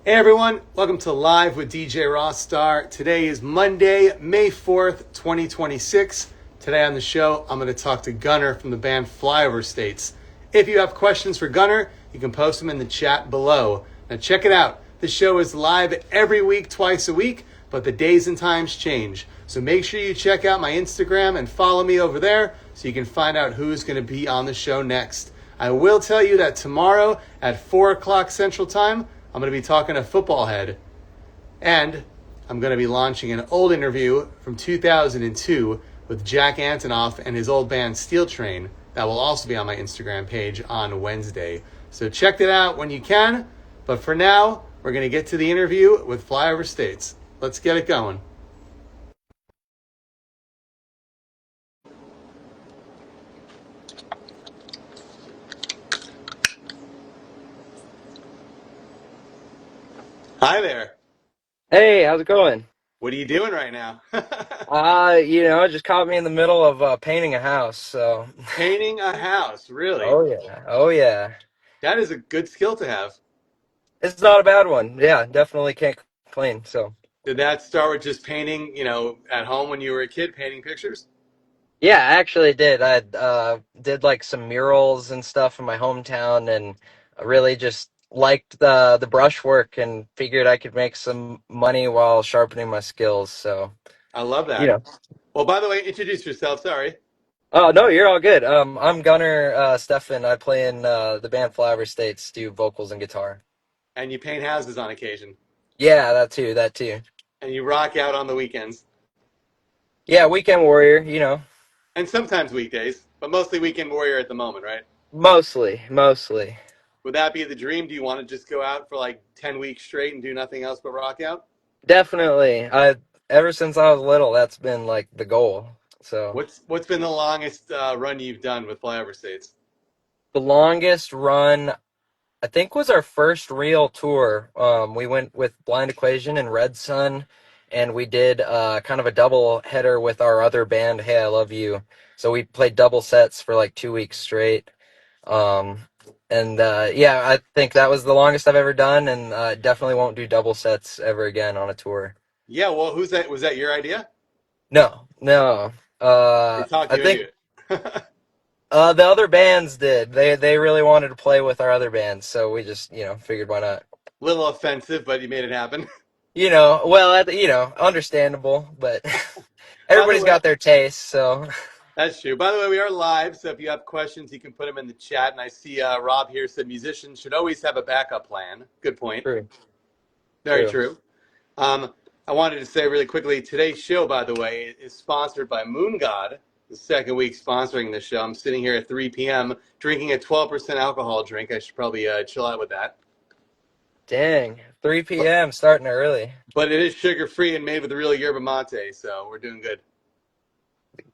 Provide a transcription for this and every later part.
Hey everyone, welcome to Live with DJ Rossstar. Today is Monday, May 4th, 2026. Today on the show, I'm going to talk to Gunner from the band Flyover States. If you have questions for Gunner, you can post them in the chat below. Now check it out. The show is live every week, twice a week, but the days and times change. So make sure you check out my Instagram and follow me over there so you can find out who's going to be on the show next. I will tell you that tomorrow at 4 o'clock Central Time, I'm going to be talking to Football Head, and I'm going to be launching an old interview from 2002 with Jack Antonoff and his old band Steel Train. That will also be on my Instagram page on Wednesday. So check it out when you can. But for now, we're going to get to the interview with Flyover States. Let's get it going. Hi there. Hey, how's it going? What are you doing right now? Just caught me in the middle of painting a house, so Painting a house, really? oh yeah. Oh yeah. That is a good skill to have. It's not a bad one. Yeah, definitely can't complain. So Did that start with just painting, at home when you were a kid, painting pictures? yeah, I actually did. I did like some murals and stuff in my hometown and I really just liked the brushwork and figured I could make some money while sharpening my skills. So, I love you that. know. Well, by the way, introduce yourself. Sorry. Oh no, you're all good. I'm Gunnar Stefan. I play in the band Flower States, do vocals and guitar. And you paint houses on occasion. Yeah, that too, that too. And you rock out on the weekends. Yeah, weekend warrior, And sometimes weekdays, but mostly weekend warrior at the moment, right? mostly. Would that be the dream? Do you want to just go out for like 10 weeks straight and do nothing else but rock out? Definitely. Ever since I was little, that's been like the goal. So What's been the longest run you've done with Flyover States? the longest run, I think, was our first real tour. We went with Blind Equation and Red Sun, and we did kind of a double header with our other band, Hey I Love You. So we played double sets for like 2 weeks straight. Um, and yeah, I think that was the longest I've ever done, and definitely won't do double sets ever again on a tour. Yeah, well, who's that? Was that your idea? No, no. They talked I you into think it. the other bands did. They really wanted to play with our other bands, so we just figured why not. Little offensive, but you made it happen. Understandable, but By the everybody's way, got their taste, so that's true. By the way, we are live, so if you have questions, you can put them in the chat. And I see Rob here said musicians should always have a backup plan. Good point. true, Very true. true. Um, I wanted to say really quickly, today's show, by the way, is sponsored by Moon God, the second week sponsoring the show. I'm sitting here at 3 p.m. drinking a 12% alcohol drink. I should probably chill out with that. Dang, 3 But, p.m. starting early. but it is sugar-free and made with real yerba mate, so we're doing good.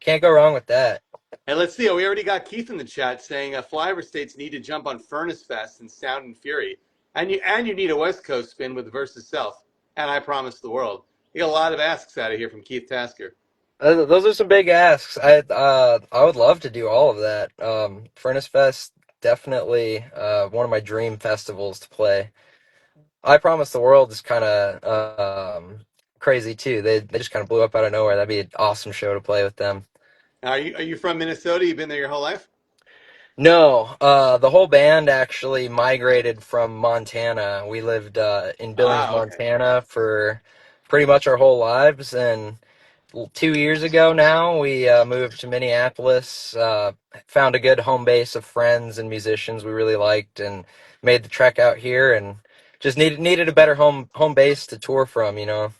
Can't go wrong with that. And let's see, we already got Keith in the chat saying Flyover States need to jump on Furnace Fest and Sound and Fury. And you need a West Coast spin with Versus Self. And I Promise the World. You got a lot of asks out of here from Keith Tasker. Those are some big asks. I would love to do all of that. Furnace Fest, definitely one of my dream festivals to play. I Promise the World is kind of crazy too. They just kind of blew up out of nowhere. That'd be an awesome show to play with them. Are you from Minnesota? You've been there your whole life? No, the whole band actually migrated from Montana. We lived in Billings, Ah, okay. Montana for pretty much our whole lives, and 2 years ago now we moved to Minneapolis. Found a good home base of friends and musicians we really liked, and made the trek out here, and just needed a better home base to tour from. So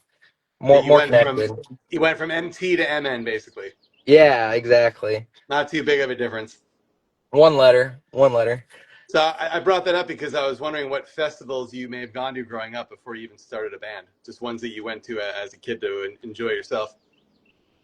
More connected. you went from MT to MN basically. Yeah, exactly. Not too big of a difference. One letter, one letter. So I brought that up because I was wondering what festivals you may have gone to growing up before you even started a band. Just ones that you went to as a kid to enjoy yourself.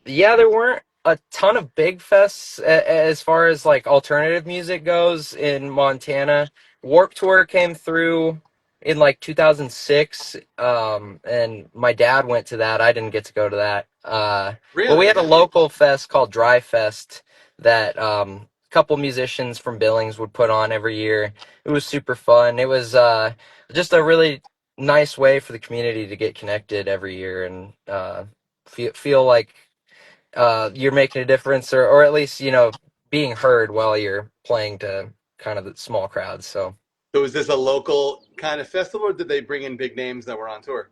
Yeah, there weren't a ton of big fests as far as like alternative music goes in Montana. Warped Tour came through in like 2006, and my dad went to that. I didn't get to go to that. But we Really? had a local fest called Dry Fest that a couple musicians from Billings would put on every year. It was super fun. It was just a really nice way for the community to get connected every year and feel like you're making a difference, or at least being heard while you're playing to kind of the small crowds. So So is this a local kind of festival, or did they bring in big names that were on tour?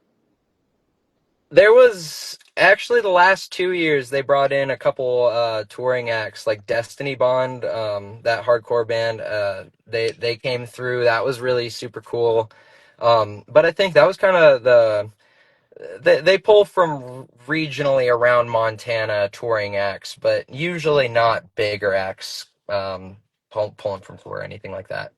there was actually the last 2 years they brought in a couple touring acts like Destiny Bond, that hardcore band. They came through. That was really super cool. But I think that was kind of they pull from regionally around Montana touring acts, but usually not bigger acts pulling from tour or anything like that.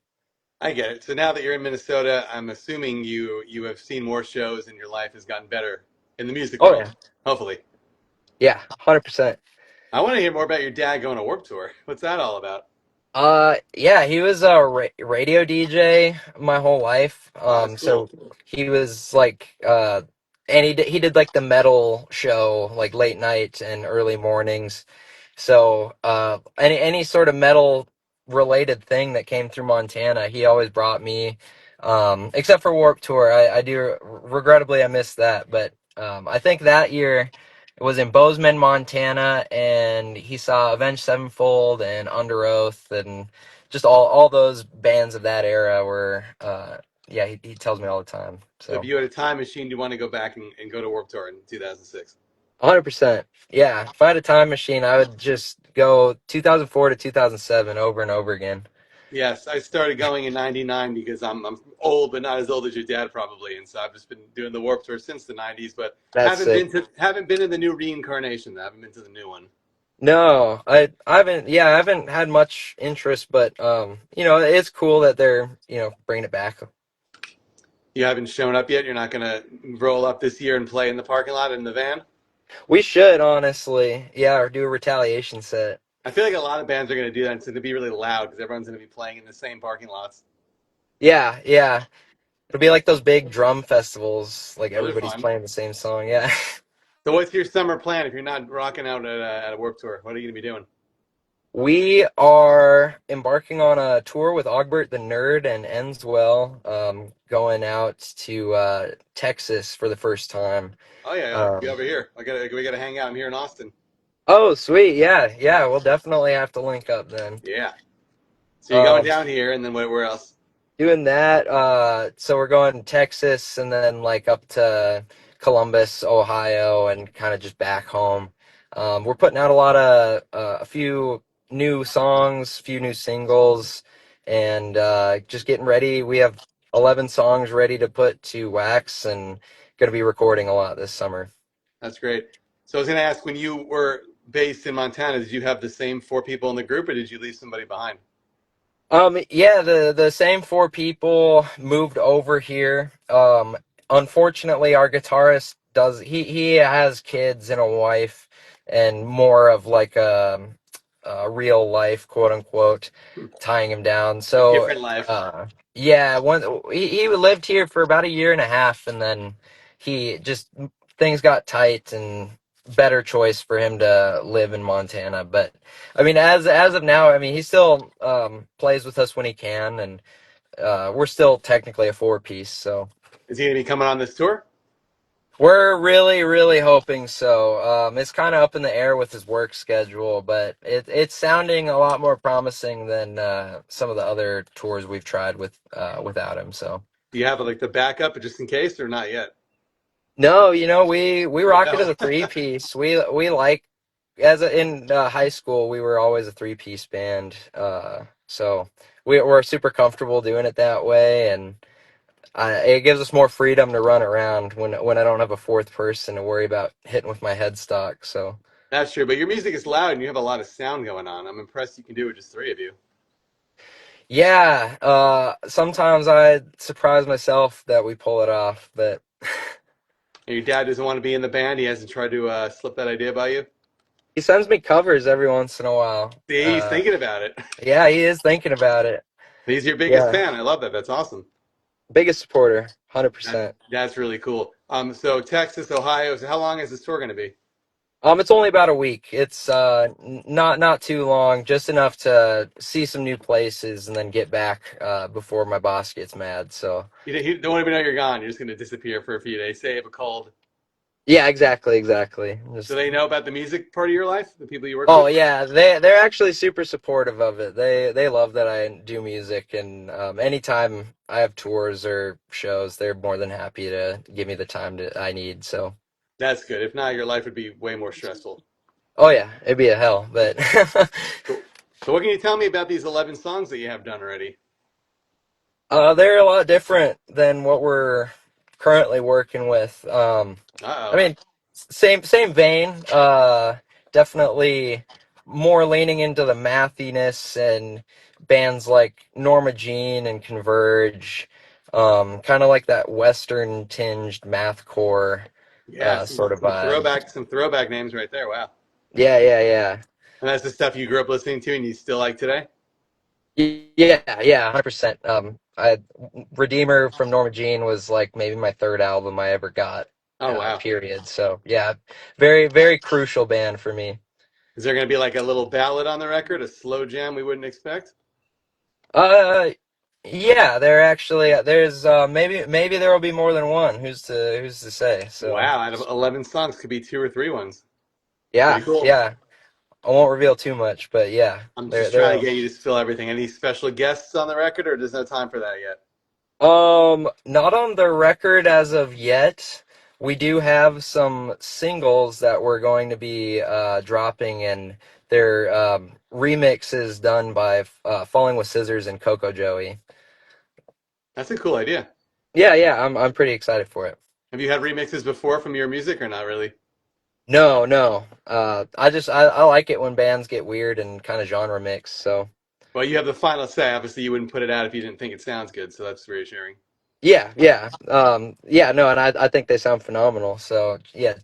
I get it. So now that you're in Minnesota, I'm assuming you have seen more shows and your life has gotten better in the music Oh world. yeah, Hopefully. yeah, 100%. I want to hear more about your dad going to Warp Tour. What's that all about? Yeah, he was a radio DJ my whole life. Wow, that's So cool. he was like, and he did like the metal show, like late night and early mornings. So, any sort of metal related thing that came through Montana, he always brought me. Except for Warp Tour, I do regrettably I missed that, but I think that year it was in Bozeman, Montana, and he saw Avenged Sevenfold and Under Oath and just all those bands of that era were. Yeah, he tells me all the time. So if So you had a time machine, do you want to go back and go to Warp Tour in 2006? 100%. Yeah, if I had a time machine, I would just go 2004 to 2007 over and over again. Yes, I started going in '99 because I'm old, but not as old as your dad probably, and so I've just been doing the Warp Tour since the '90s, but That's sick. haven't been in the new reincarnation. I haven't been to the new one. No, I haven't. Yeah, I haven't had much interest, but it's cool that they're bringing it back. You haven't shown up yet. You're not gonna roll up this year and play in the parking lot in the van. We should honestly, yeah, or do a retaliation set. I feel like a lot of bands are gonna do that. It's gonna be really loud because everyone's gonna be playing in the same parking lots. Yeah, yeah. It'll be like those big drum festivals, like Those are everybody's fun. playing the same song. Yeah. So what's your summer plan if you're not rocking out at a Warp Tour? What are you gonna be doing? We are embarking on a tour with Ogbert the Nerd and Ends Well, going out to Texas for the first time. Oh yeah, I'll be Um, over here. We gotta hang out. I'm here in Austin. oh, sweet. Yeah, yeah. We'll definitely have to link up then. Yeah. So you're going Um, down here, and then where else? doing that. So we're going to Texas and then like up to Columbus, Ohio, and kind of just back home. We're putting out a few new songs, a few new singles, and just getting ready. We have 11 songs ready to put to wax and going to be recording a lot this summer. That's great. So I was gonna ask, when you were based in Montana, did you have the same four people in the group, or did you leave somebody behind? Yeah, the same four people moved over here. Unfortunately, our guitarist he has kids and a wife, and more of like a real life, quote unquote, tying him down. A So, different life. yeah, he lived here for about a year and a half, and then he just things got tight and better choice for him to live in Montana. But I mean, as of now, I mean, he still plays with us when he can, and we're still technically a four piece. So Is he gonna be coming on this tour? we're really, really hoping so. It's kind of up in the air with his work schedule, but it's sounding a lot more promising than some of the other tours we've tried without him. So Do you have like the backup just in case, or not yet? no, we What the rock it as hell? a three piece. We like in high school we were always a three piece band. So we're super comfortable doing it that way, and it gives us more freedom to run around when I don't have a fourth person to worry about hitting with my headstock. So That's true, but your music is loud and you have a lot of sound going on. I'm impressed you can do it just three of you. yeah, sometimes I surprise myself that we pull it off, but And your dad doesn't want to be in the band. He hasn't tried to slip that idea by you. he sends me covers every once in a while. See, he's thinking about it. Yeah, he is thinking about it. He's your biggest Yeah, fan. I love that. That's awesome. biggest supporter, That, 100%. that's really cool. So Texas, Ohio. So how long is this tour going to be? It's only about a week. It's not too long, just enough to see some new places and then get back before my boss gets mad. So You don't even know you're gone. You're just going to disappear for a few days. Say you have a cold. yeah, exactly. Do Just they know about the music part of your life? The people you work oh with? yeah, they're actually super supportive of it. They love that I do music, and anytime I have tours or shows, they're more than happy to give me the time to I need. So That's good. If not, your life would be way more stressful. oh yeah, it'd be a hell, but Cool. So, what can you tell me about these 11 songs that you have done already? they're a lot different than what we're currently working with. I Uh oh. mean, same vein. Definitely more leaning into the mathiness and bands like Norma Jean and Converge. Kind of like that Western tinged mathcore Yeah, sort of vibe. some throwback names right there. Wow. Yeah. And that's the stuff you grew up listening to and you still like today? Yeah, 100%. Redeemer from Norma Jean was like maybe my third album I ever got. Oh wow. Period. So yeah, very crucial band for me. Is there going to be like a little ballad on the record, a slow jam we wouldn't expect? Uh, yeah, there's maybe there will be more than one. Who's to say? So Wow, out of 11 songs could be two or three ones. Pretty cool. yeah. I won't reveal too much, but yeah, I'm there just there. trying to get you to spill everything. Any special guests on the record, or there's no time for that yet? Not on the record as of yet. We do have some singles that we're going to be dropping, and they're remixes done by Falling with Scissors and Coco Joey. That's a cool idea. Yeah, I'm pretty excited for it. Have you had remixes before from your music or not really? No. I like it when bands get weird and kind of genre mix. So Well, you have the final say. Obviously, you wouldn't put it out if you didn't think it sounds good, so that's reassuring. yeah. No, and I think they sound phenomenal. So yeah,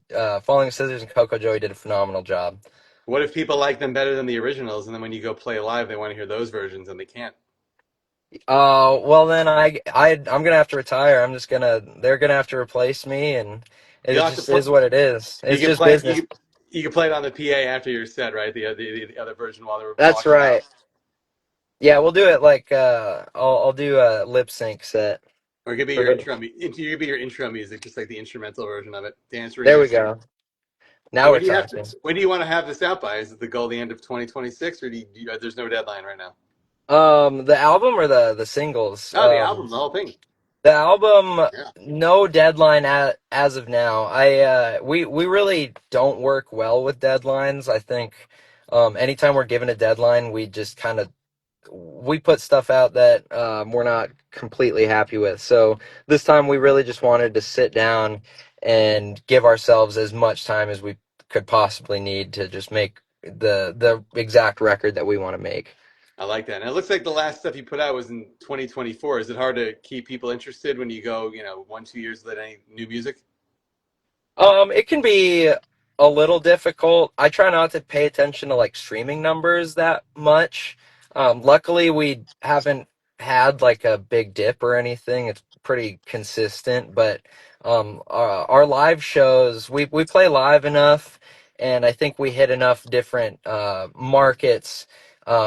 Falling Scissors and Coco Joey did a phenomenal job. What if people like them better than the originals, and then when you go play live, they want to hear those versions and they can't? Well then I'm gonna have to retire. They're gonna have to replace me, and it You'll have to just play. is what it is. You It's can just play. business. You can play it on the PA after your set, right? The other version while they were That's walking out, right. Yeah, we'll do it like I'll do a lip sync set or it could be for your the. intro. It could be your intro music, just like the instrumental version of it. Dance There we remix. go. So Now when we're do you have to? talking. When do you want to have this out by? Is it the goal the end of 2026, or there's no deadline right now? The album or the singles? Oh, the album, the whole thing. The album, Yeah, no deadline as of now. We really don't work well with deadlines. I think anytime we're given a deadline, we just kind of we put stuff out that we're not completely happy with. So this time we really just wanted to sit down and give ourselves as much time as we could possibly need to just make the exact record that we want to make. I like that. And it looks like the last stuff you put out was in 2024. Is it hard to keep people interested when you go, 1, 2 years without any new music? It can be a little difficult. I try not to pay attention to like streaming numbers that much. Luckily, we haven't had like a big dip or anything. It's pretty consistent, but our live shows, we play live enough, and I think we hit enough different markets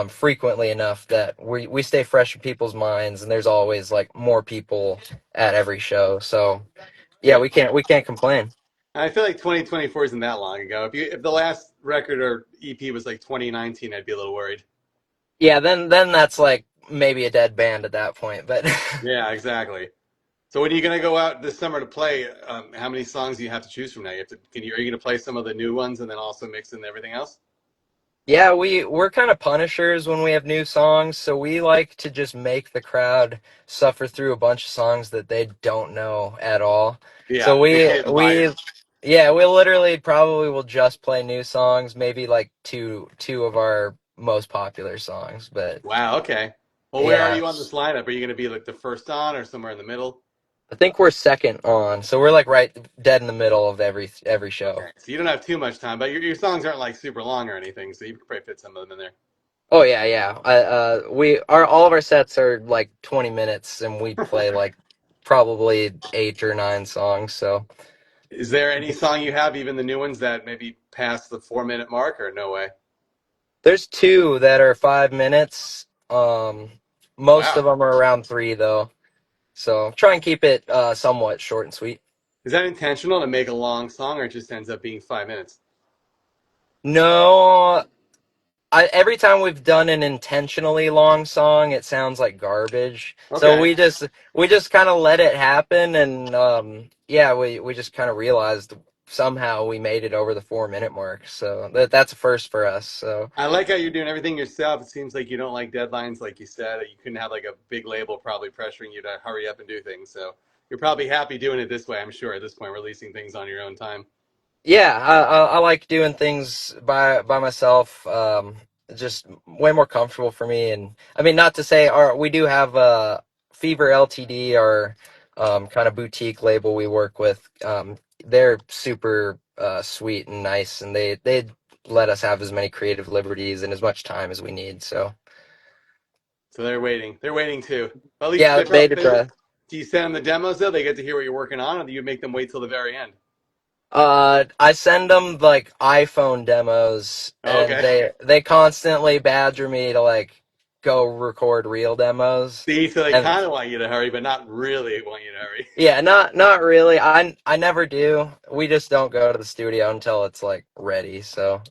frequently enough that we stay fresh in people's minds, and there's always like more people at every show. So yeah, Good. we can't complain. I feel like 2024 isn't that long ago. If the last record or EP was like 2019, I'd be a little worried. Yeah, then that's like maybe a dead band at that point. But Yeah, exactly. So when are you going to go out this summer to play? How many songs do you have to choose from now? Are you going to play some of the new ones and then also mix in everything else? yeah, we're kind of punishers when we have new songs, so we like to just make the crowd suffer through a bunch of songs that they don't know at all. So Yeah, we AKA the we bias. yeah, we literally probably will just play new songs, maybe like two of our most popular songs, but Wow. Okay. Well, where are yeah. you on this lineup? Are you going to be like the first on or somewhere in the middle? I think we're second on, so we're like right dead in the middle of every show. Okay. So you don't have too much time, but your songs aren't like super long or anything, so you can probably fit some of them in there. Oh yeah. We our all of our sets are like 20 minutes, and we play like probably 8 or 9 songs. So Is there any song you have, even the new ones, that maybe pass the 4 minute mark, or no way? There's two that are 5 minutes. Most of Wow. them are around three though. So try and keep it somewhat short and sweet. Is that intentional to make a long song, or it just ends up being 5 minutes? No, every time we've done an intentionally long song, it sounds like garbage. So Okay. we just kind of let it happen, and yeah, we just kind of realized somehow we made it over the 4 minute mark. So that's a first for us. So I like how you're doing everything yourself. It seems like you don't like deadlines, like you said. You couldn't have like a big label probably pressuring you to hurry up and do things. So you're probably happy doing it this way, I'm sure, at this point, releasing things on your own time. yeah, I like doing things by myself. Just way more comfortable for me. And I mean, not to say our we do have Fever Ltd, our kind of boutique label we work with. They're super sweet and nice, and they let us have as many creative liberties and as much time as we need. So So they're waiting. They're waiting too. Well, at least yeah, they beta probably. test. Do you send them the demos though? They get to hear what you're working on, or do you make them wait till the very end? I send them like iPhone demos, Oh, and okay. they constantly badger me to like go record real demos. See, so they And kind of want you to hurry, but not really want you to hurry. yeah, not really. I never do. We just don't go to the studio until it's like ready. So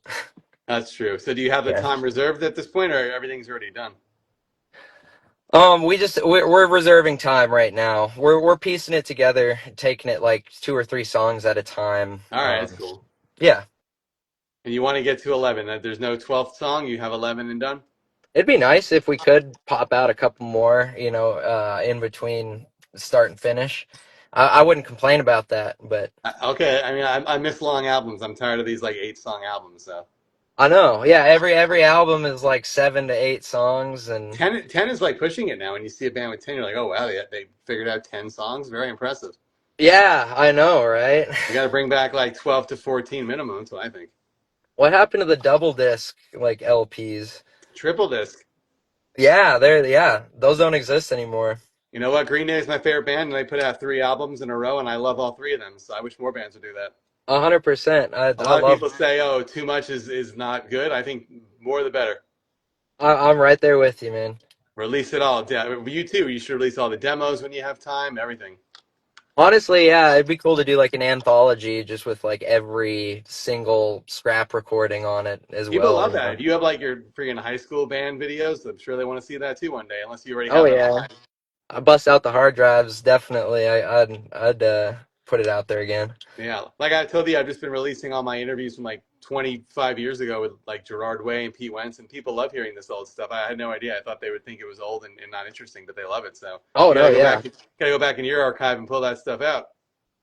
That's true. So do you have the yeah. time reserved at this point, or everything's already done? We're reserving time right now. We're piecing it together, taking it like two or three songs at a time. All right, that's cool. Yeah. And you want to get to 11. There's no 12th song. You have 11 and done. It'd be nice if we could pop out a couple more, in between start and finish. I wouldn't complain about that, but Okay, I mean, I miss long albums. I'm tired of these like 8 song albums. So I know, yeah, every album is like 7 to 8 songs, and 10 is like pushing it now. When you see a band with 10, you're like, oh wow, they figured out 10 songs. Very impressive. yeah, I know, right? We got to bring back like 12 to 14 minimum. That's what I think. What happened to the double disc like LPs? Triple disc. Yeah, those don't exist anymore. You know what? Green Day is my favorite band, and they put out 3 albums in a row, and I love all 3 of them. So I wish more bands would do that. 100%. I A I lot of love. people say, oh, too much is not good. I think more the better. I'm right there with you, man. Release it all. You too. You should release all the demos when you have time, everything. Honestly, yeah, it'd be cool to do like an anthology just with like every single scrap recording on it as People well, love that. If you have like your freaking high school band videos, I'm sure they want to see that too one day, unless you already Oh have it yeah, online. I bust out the hard drives, definitely. I'd put it out there again. Yeah, like I told you, I've just been releasing all my interviews from like 25 years ago with like Gerard Way and Pete Wentz, and people love hearing this old stuff. I had no idea. I thought they would think it was old and not interesting, but they love it. So Oh you no, gotta go yeah. back, gotta go back in your archive and pull that stuff out.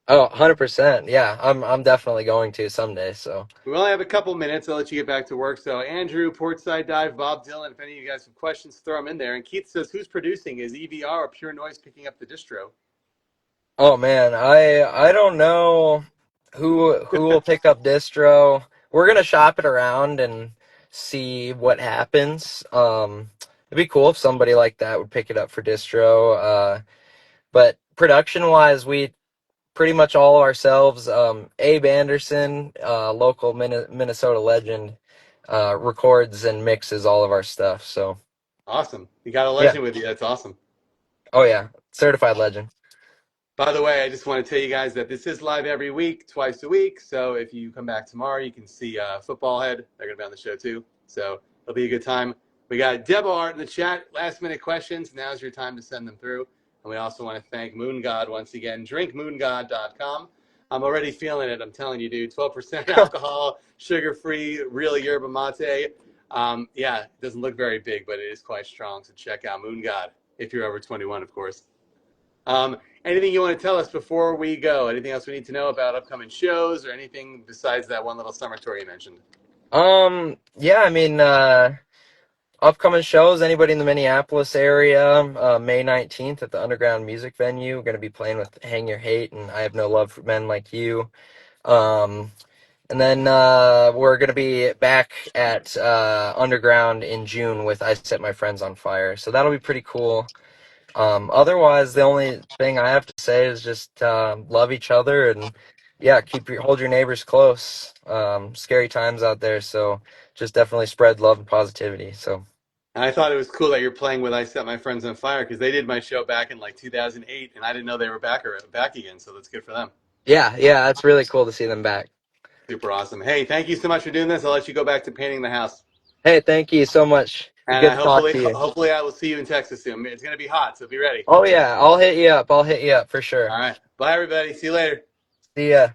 Oh, 100%. Yeah, I'm definitely going to someday, so. We only have a couple minutes. I'll let you get back to work. So Andrew, Portside Dive, Bob Dylan. If any of you guys have questions, throw them in there. And Keith says, "Who's producing? Is EVR or Pure Noise picking up the distro?" Oh man, I don't know who will pick up distro. We're gonna shop it around and see what happens. It'd be cool if somebody like that would pick it up for distro. But production wise, we pretty much all ourselves. Abe Anderson, local Minnesota legend, records and mixes all of our stuff. So Awesome. You got a yeah. legend with you. That's awesome. Oh yeah, certified legend. By the way, I just want to tell you guys that this is live every week, twice a week. So if you come back tomorrow, you can see Football Head. They're going to be on the show too. So it'll be a good time. We got Debo Art in the chat. Last minute questions. Now's your time to send them through. And we also want to thank Moon God once again. DrinkMoongod.com. I'm already feeling it. I'm telling you, dude. 12% alcohol, sugar-free, real yerba mate. Yeah, it doesn't look very big, but it is quite strong. So check out Moon God if you're over 21, of course. Anything you want to tell us before we go? Anything else we need to know about upcoming shows or anything besides that one little summer tour you mentioned? Yeah, I mean, upcoming shows, anybody in the Minneapolis area, May 19th at the Underground Music Venue. We're going to be playing with Hang Your Hate and I Have No Love for Men Like You. Um, and then we're going to be back at Underground in June with I Set My Friends on Fire. So that'll be pretty cool. Otherwise, the only thing I have to say is just love each other and yeah, hold your neighbors close. Scary times out there, so just definitely spread love and positivity. So And I thought it was cool that you're playing with "I Set My Friends on Fire" because they did my show back in like 2008, and I didn't know they were back again. So that's good for them. yeah, yeah, that's really cool to see them back. Super awesome. Hey, thank you so much for doing this. I'll let you go back to painting the house, Hey, thank you so much. and Good to talk to you. hopefully I will see you in Texas soon. It's gonna be hot, so be ready. Oh yeah, I'll hit you up. I'll hit you up for sure. All right. Bye, everybody. See you later. See ya.